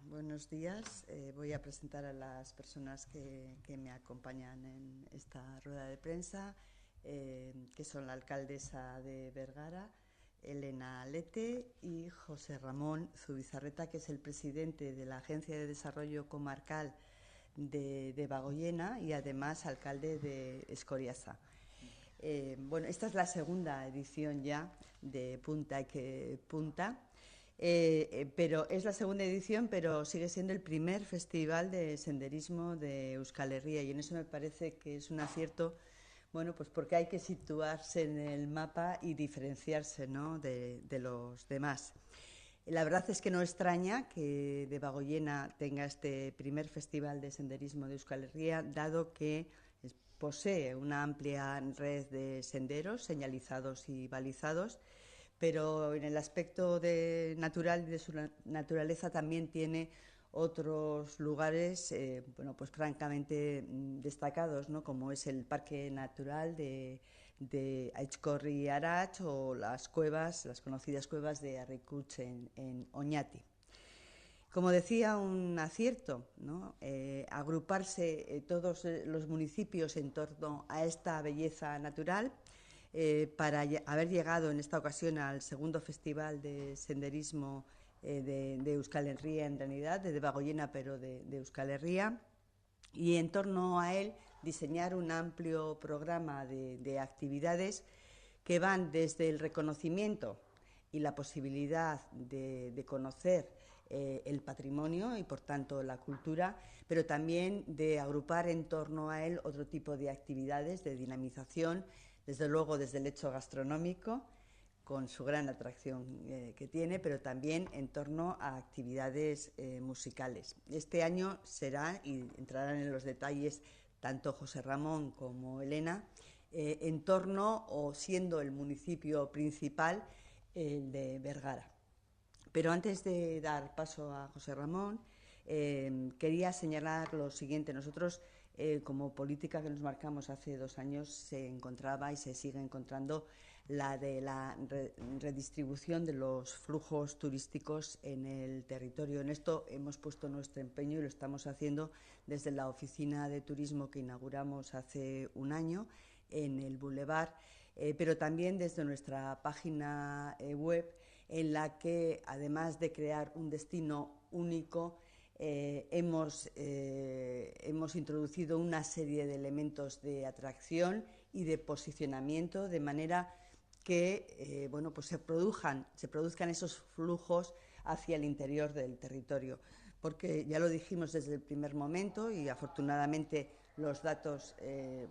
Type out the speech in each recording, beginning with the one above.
Buenos días. Voy a presentar a las personas que me acompañan en esta rueda de prensa, que son la alcaldesa de Vergara, Elena Lete, y José Ramón Zubizarreta, que es el presidente de la Agencia de Desarrollo Comarcal de Debagoiena y además alcalde de Escoriaza. Bueno, esta es la segunda edición ya de Punta que Punta. Pero es la segunda edición, pero sigue siendo el primer festival de senderismo de Euskal Herria, y en eso me parece que es un acierto, bueno, pues porque hay que situarse en el mapa y diferenciarse, ¿no?, de los demás. La verdad es que no extraña que Debagoiena tenga este primer festival de senderismo de Euskal Herria, dado que posee una amplia red de senderos señalizados y balizados, pero en el aspecto de natural y de su naturaleza también tiene otros lugares, bueno, pues francamente destacados, ¿no?, como es el Parque Natural de Aitzcorri Arach o las cuevas, las conocidas cuevas de Arrikuch en Oñati. Como decía, un acierto, ¿no?, agruparse todos los municipios en torno a esta belleza natural, para haber llegado en esta ocasión al segundo festival de senderismo de Euskal Herria, en realidad, de Debagoiena, pero de Euskal Herria, y en torno a él diseñar un amplio programa de actividades que van desde el reconocimiento y la posibilidad de conocer el patrimonio y, por tanto, la cultura, pero también de agrupar en torno a él otro tipo de actividades de dinamización, desde luego desde el hecho gastronómico, con su gran atracción que tiene, pero también en torno a actividades musicales. Este año será, y entrarán en los detalles tanto José Ramón como Elena, en torno o siendo el municipio principal el de Vergara. Pero antes de dar paso a José Ramón, quería señalar lo siguiente. Nosotros, como política que nos marcamos hace 2 años, se encontraba y se sigue encontrando la de la redistribución de los flujos turísticos en el territorio. En esto hemos puesto nuestro empeño y lo estamos haciendo desde la oficina de turismo que inauguramos hace 1 año en el Boulevard, pero también desde nuestra página web, en la que, además de crear un destino único, hemos introducido una serie de elementos de atracción y de posicionamiento, de manera que bueno, pues se produzcan esos flujos hacia el interior del territorio. Porque ya lo dijimos desde el primer momento, y afortunadamente los datos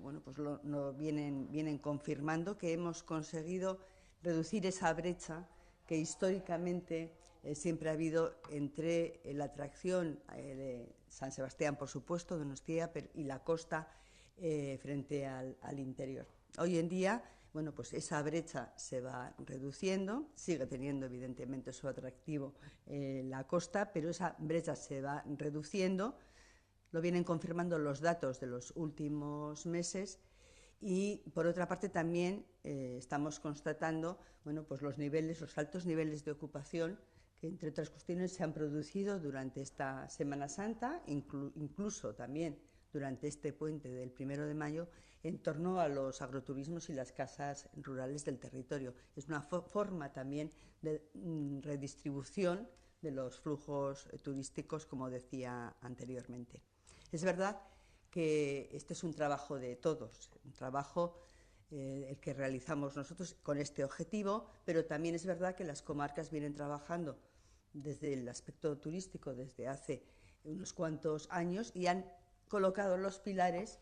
bueno, pues lo vienen confirmando, que hemos conseguido reducir esa brecha que históricamente siempre ha habido entre la atracción de San Sebastián, por supuesto, Donostia, y la costa frente al interior. Hoy en día, bueno, pues esa brecha se va reduciendo, sigue teniendo evidentemente su atractivo la costa, pero esa brecha se va reduciendo, lo vienen confirmando los datos de los últimos meses. Y, por otra parte, también estamos constatando, bueno, pues los altos niveles de ocupación que, entre otras cuestiones, se han producido durante esta Semana Santa, incluso también durante este puente del 1 de mayo, en torno a los agroturismos y las casas rurales del territorio. Es una forma también de redistribución de los flujos turísticos, como decía anteriormente. Es verdad que este es un trabajo de todos, un trabajo el que realizamos nosotros con este objetivo, pero también es verdad que las comarcas vienen trabajando desde el aspecto turístico desde hace unos cuantos años y han colocado los pilares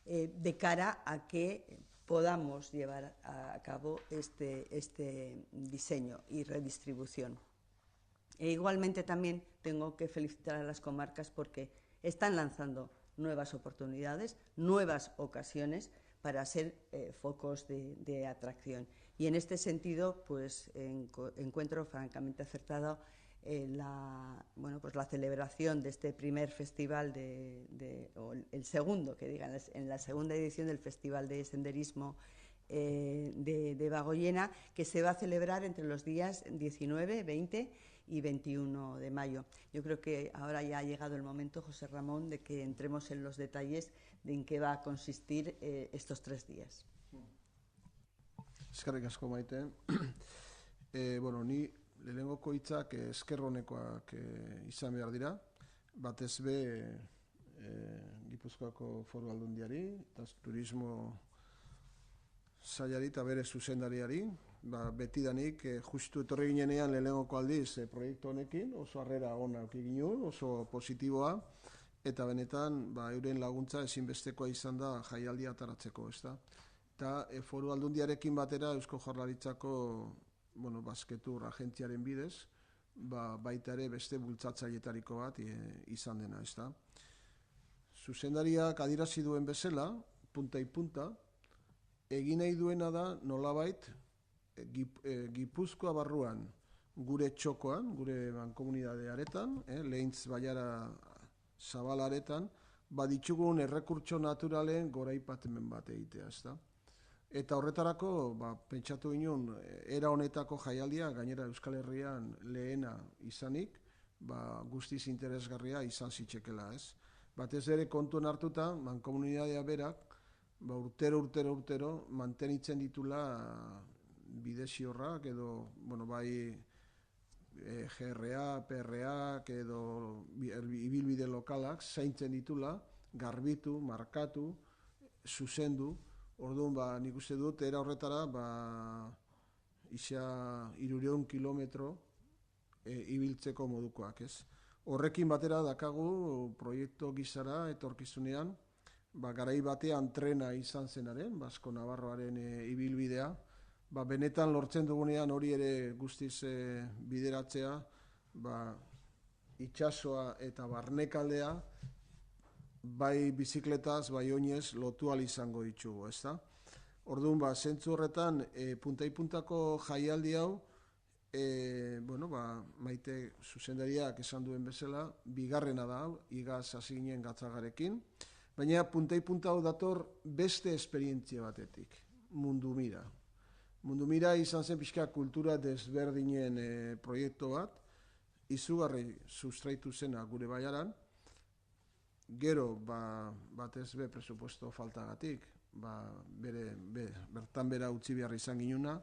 de cara a que podamos llevar a cabo este diseño y redistribución. Igualmente también tengo que felicitar a las comarcas porque están lanzando nuevas oportunidades, nuevas ocasiones para ser focos de atracción. Y en este sentido, pues encuentro francamente acertado bueno, pues la celebración de este primer festival, o el segundo, que digan, en la segunda edición del Festival de Senderismo de Debagoiena, que se va a celebrar entre los días 19, 20 y 21 de mayo. Yo creo que ahora ya ha llegado el momento, José Ramón, de que entremos en los detalles de en qué va a consistir estos 3 días. Eskerrik asko, Maite. Bueno, ni lehenengoko hitzak esker onekoak izan behar dira. Batez be Gipuzkoako Foru Aldundiari eta turismo sailari eta bere zuzendariari. Betidanik justu etorri ginenean lehenengoko aldiz proiektu honekin, oso harrera ona eduki ginuen, oso positiboa, eta benetan euren laguntza ezinbestekoa izan da jaialdia ataratzeko, ezta? Eta Foru Aldundiarekin batera Eusko Jaurlaritzako basketur agentziaren bidez, baita ere beste bultzatzailetariko bat izan dena, ezta? Zuzendariak adierazi duen bezala, punta-punta, egin nahi duena da nolabait Gipuzkoa barruan, gure txokoan, gure mankomunidade aretan, Lehintz Baiara Zabala aretan, baditzugun errekurtso naturalen goraipatemen bat egitea, ezta? Eta horretarako, pentsatu ginen, era honetako jaialdia, gainera Euskal Herrian lehena izanik, guztiz interesgarria izan zitsekela, ez? Batez ere kontuan hartuta, mankomunidadea berak, urtero mantenitzen ditula bide-ziorrak edo, bai GRA, PRA, edo ibilbide lokalak zaintzen ditula, garbitu, markatu, zuzendu. Orduan, nik uste dut, era horretara, isa 300 kilometro ibiltzeko modukoak, ez? Horrekin batera dakagu proiektu gizara etorkizunean, garai batean trena izan zenaren, Basko Navarroaren ibilbidea, benetan lortzen dugunean hori ere guztiz bideratzea, itsasoa eta barnekaldea, bai bizikletaz, bai oinez lotu ahal izango ditugu, ezta? Orduan, zentzu horretan, punta-puntako jaialdi hau, Maite zuzendariak esan duen bezala, bigarrena da, igaz hasi ginen Gatzagarekin, baina punta-punta hau dator beste esperientzia batetik, Mundu Mira. Mundu Mira izan zen pixka kultura desberdinen proiektu bat, izugarri sustraitu zena gure Baiaran, gero, batez be presupuesto faltagatik, bertan bera utzi behar izan ginuna,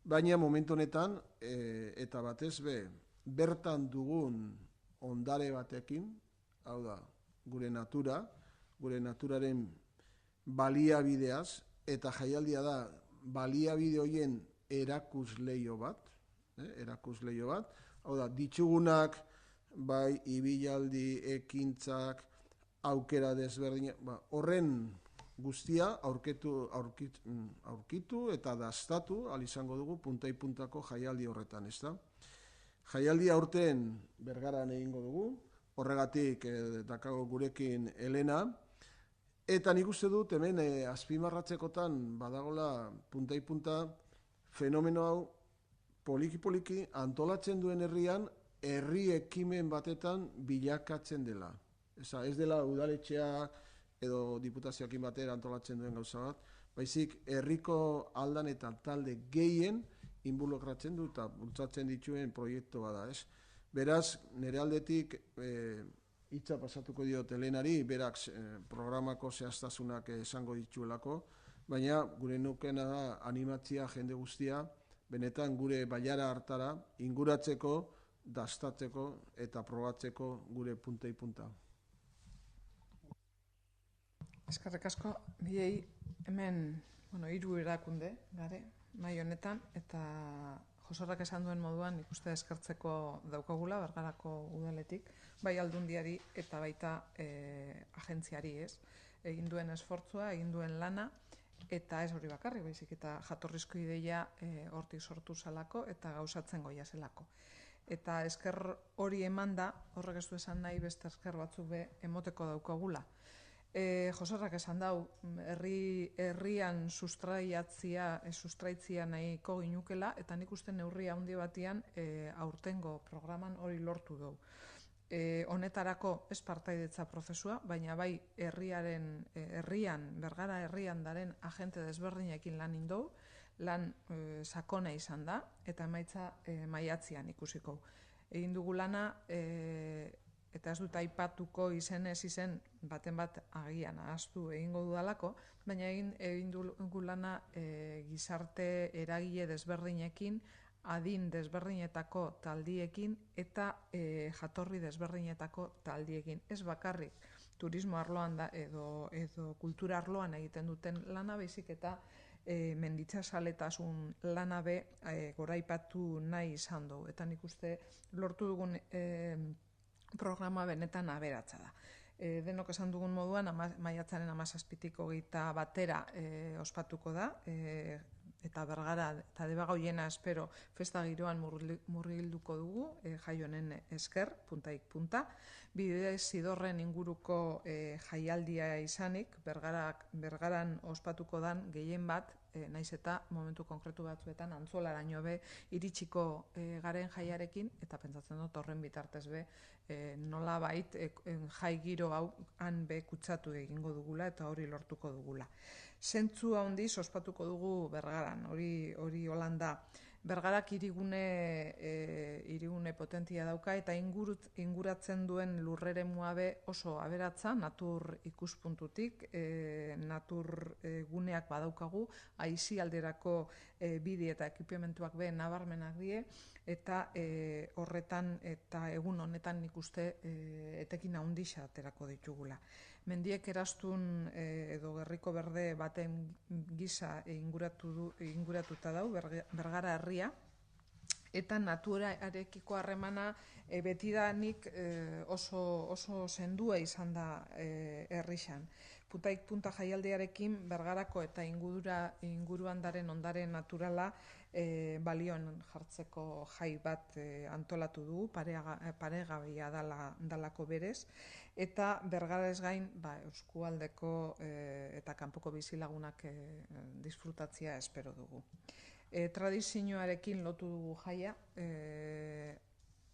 baina momentu honetan, eta batez be, bertan dugun ondare batekin, hau da, gure naturaren baliabideaz, eta jaialdia da, baliabide horien erakusleio bat, hau da, ditsugunak, bai, ibilaldi, ekintzak, aukera desberdina, horren guztia aurkitu eta dastatu ahal izango dugu punta-puntako jaialdi horretan, ezta? Jaialdia aurten Bergaran egingo dugu, horregatik dakago gurekin Elena, eta nik uste dut hemen azpimarratzekotan badagola punta-punta fenomeno hau poliki-poliki antolatzen duen herrian herri ekimen batetan bilakatzen dela. Ez dela udaletxeak edo diputazioakin batera antolatzen duen gauza bat, baizik herriko aldan eta talde gehien involukratzen du eta bultzatzen dituen proiektu bada, ez? Beraz, nire aldetik hitza pasatuko diot Elenari, berak programako zehaztasunak esango dituelako, baina gure nukena da animatzia jende guztia, benetan gure Baiara hartara inguratzeko, dastatzeko eta probatzeko gure punta-punta. Eskerrik asko, biei hemen 3 erakunde gare, mai honetan, eta Joserrak esan duen moduan ikuste eskertzeko daukagula, Bergarako udaletik, bai Aldundiari eta baita agentziari, ez? Egin duen esfortzua, egin duen lana, eta ez hori bakarrik, baizik eta jatorrizko ideia hortik sortu zelako eta gauzatzen goia zelako. Eta esker hori eman da, horrek ez du esan nahi beste esker batzuk be emoteko daukagula. Joserrak esan dau, herrian sustraitzia nahiko ginukela, eta nik uste neurria handi batian aurtengo programan hori lortu dugu. Honetarako ez partaidetza prozesua, baina bai Bergara herrian daren agente desberdinekin lan indou, lan sakona izan da, eta emaitza maiatzean ikusiko. egin dugu lana, eta ez dut aipatuko izenez izen baten bat agian ahaztu egingo dudalako, baina egin dugu lana gizarte eragile desberdinekin, adin desberdinetako taldiekin eta jatorri desberdinetako taldiekin. Ez bakarrik turismo arloan edo kultura arloan egiten duten lana, baizik eta menditsasaletasun lana be goraipatu nahi izan dugu. Eta nik uste lortu dugun programa benetan aberatsa da. Denok esan dugun moduan, maiatzaren 17tik 21 batera ospatuko da, eta Bergara eta Debagoiena espero festa giroan murgilduko dugu, jai honen esker, puntaik punta. Bidezidorren inguruko jaialdia izanik, Bergaran ospatuko dan gehien bat, naiz eta momentu konkretu batzuetan antzolaraino be iritsiko garen jaiarekin, eta pentsatzen dut horren bitartez be nola bait jai giro hau han be kutsatu egingo dugula eta hori lortuko dugula. Zentzu handiz ospatuko dugu Bergaran, hori Holanda. Bergarak hirigune potentia dauka eta inguratzen duen lurreremua be oso aberatsa, natur ikuspuntutik, natur guneak badaukagu, aisialderako bide eta ekipimentuak be nabarmenak die, eta horretan eta egun honetan nik uste etekin handixa aterako ditugula. Mendiek erastun edo gerriko berde baten gisa inguratuta dau Bergara herria, eta naturarekiko harremana betidanik oso sendua izan da herrixan. Puntaik punta jaialdiarekin Bergarako eta inguruan daren ondare naturala balioan jartzeko jai bat antolatu dugu, paregabea dalako berez, eta Bergaraz gain eskualdeko eta kanpoko bizilagunak disfrutatzea espero dugu. Tradizioarekin lotu dugu jaia,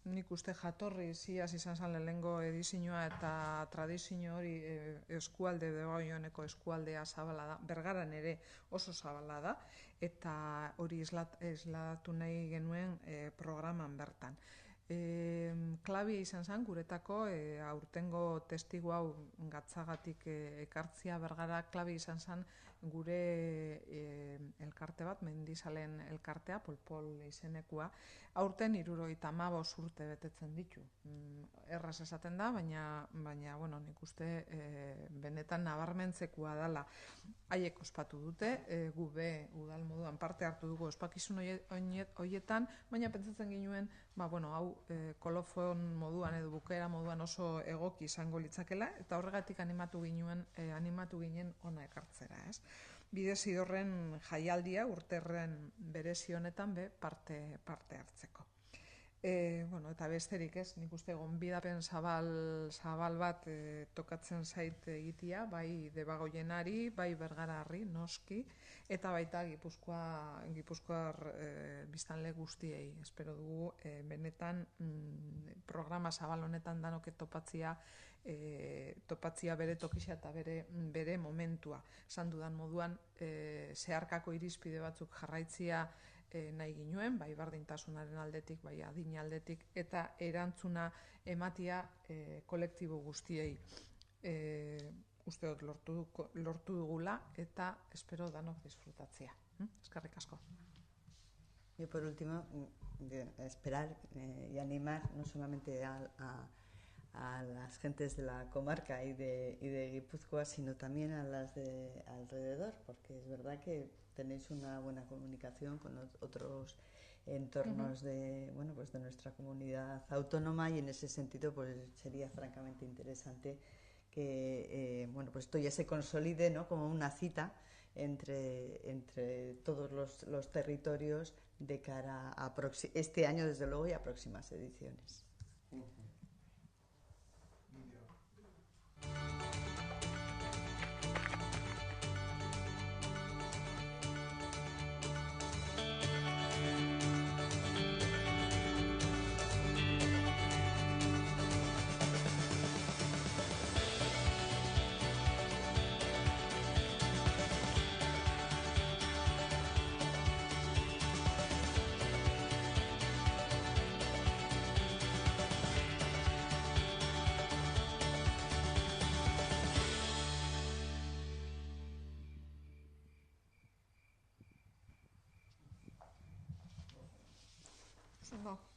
nik uste jatorri ziaz izan zen lehenengo edizioa eta tradizio hori eskualde Debagoioneko eskualdea zabala da, Bergaran ere oso zabala da, eta hori eslatu nahi genuen programan bertan. Klabia izan zen guretako, aurtengo testigu hau gatzagatik ekartzia Bergara, klabia izan zen gure elkarte bat, mendizalen elkartea, Polpol izenekua, aurten 75 urte betetzen ditu. Erraz esaten da, baina nik uste benetan nabarmentzekoa dela. Haiek ospatu dute, gu be udal moduan parte hartu dugu ospakizun horietan, baina pentsatzen ginuen, hau kolofon moduan edo bukaera moduan oso egoki izango litzakela, eta horregatik animatu ginen ona ekartzera, ez? Bidezidorren jaialdia urterren berezi honetan be parte hartzeko. Eta besterik ez, nik uste gonbidapen zabal bat tokatzen zait egitea, bai Debagoienari, bai Bergararri, noski, eta baita Gipuzkoar biztanle guztiei. Espero dugu benetan programa zabal honetan danoke topatzia bere tokisa eta bere momentua. Esan dudan moduan, zeharkako irizpide batzuk jarraitzia nahi ginuen, bai berdintasunaren aldetik, bai adin aldetik, eta erantzuna ematia kolektibo guztiei. Uste dut lortu dugula eta espero danok disfrutatzea. Eskerrik asko. Yo por último, esperar y animar no solamente a las gentes de la comarca y de Guipúzcoa, sino también a las de alrededor, porque es verdad que tenéis una buena comunicación con otros entornos de nuestra comunidad autónoma, y en ese sentido pues sería francamente interesante que esto ya se consolide, ¿no?, como una cita entre todos los territorios de cara a este año, desde luego, y a próximas ediciones. Ondo.